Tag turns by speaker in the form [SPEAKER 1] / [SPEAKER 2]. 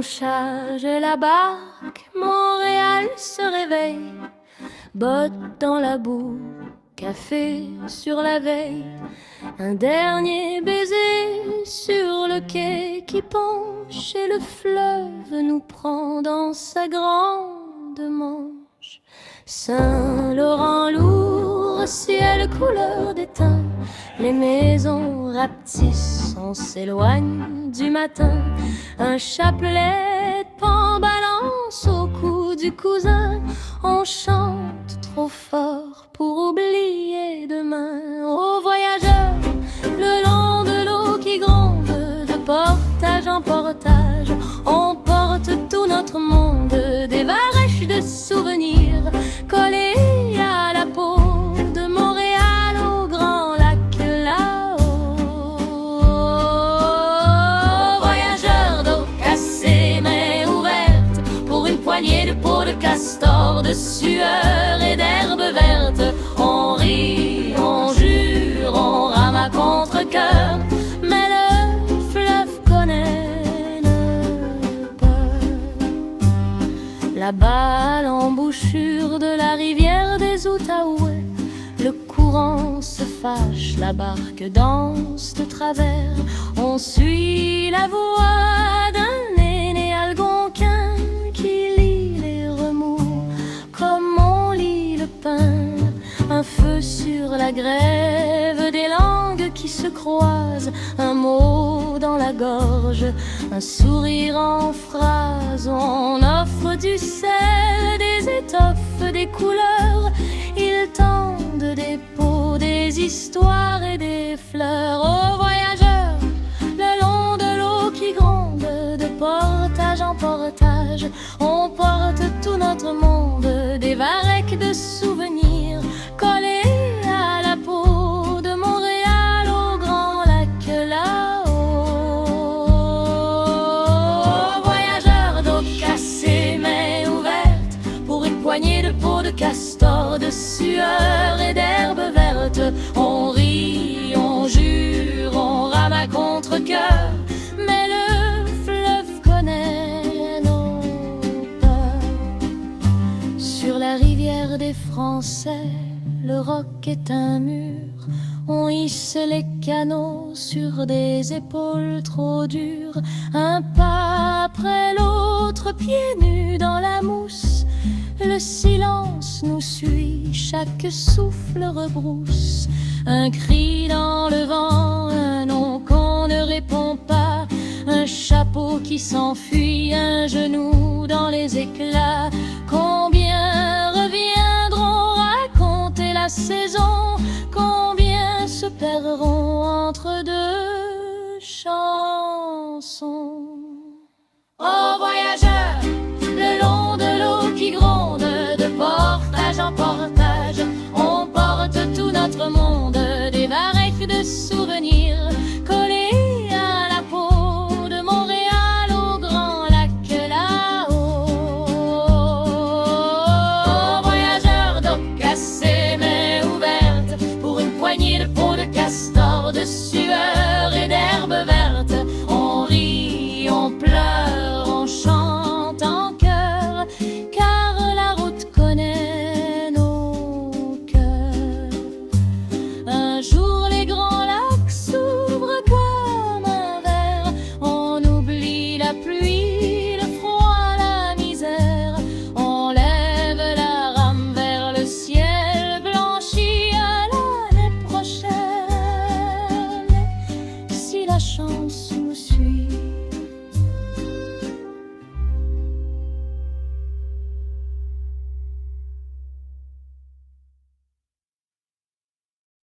[SPEAKER 1] On charge la barque, Montréal se réveille, bottes dans la boue, café sur la veille. Un dernier baiser sur le quai qui penche et le fleuve nous prend dans sa grande manche. Saint-Laurent lourd, ciel couleur d'étain, les maisons rapetissent, on s'éloigne du matin. Un chapelet de pan balance au cou du cousin. On chante trop fort pour oublier demain. Aux voyageurs, le long de l'eau qui gronde, de portage en portage, on porte tout notre monde, des varechs de souvenirs collés à la peau, de Montréal au grand lac là-haut. Voyageurs d'eau cassée, mains ouvertes, pour une poignée de peau de castor, de sueur et d'herbe verte. On rit, on jure, on rame à contre-cœur, mais le fleuve connaît nos peurs. Là-bas, à l'embouchure de la rivière des Outaouais, le courant se fâche, la barque danse de travers. On suit la voix d'un aîné algonquin qui lit les remous comme on lit le pain. Un feu sur la grève, des langues qui se croisent, un mot dans la gorge, un sourire en phrase. On offre du sel, des étoffes, des couleurs. Ils tendent des pots, des histoires et des fleurs. Aux voyageurs, le long de l'eau qui gronde, de portage en portage, on porte tout notre monde, des varechs de souvenirs collés à la peau, de Montréal au grand lac là-haut. Voyageurs d'eau cassée, mains ouvertes, pour une poignée de peau de castor, de sueur et d'herbe verte. On rit, on jure, on rame à contre-cœur, mais le fleuve connaît nos peurs. Sur la rivière des Français, le roc est un mur. On hisse les canaux sur des épaules trop dures. Un pas après l'autre, pieds nus dans la mousse. Le silence nous suit, chaque souffle rebrousse. Un cri dans le vent, un nom qu'on ne répond pas. Un chapeau qui s'enfuit, un genou dans les éclats. Combien reviendront raconter la saison? Combien se perdront entre deux chansons? Oh voyageurs, le long de l'eau qui gronde, de portage en portage, on porte tout notre monde, des varechs de souvenirs collés à la peau, de Montréal au grand lac là-haut. Voyageurs d'eau cassée, mains ouvertes, pour une poignée de peau de castor, de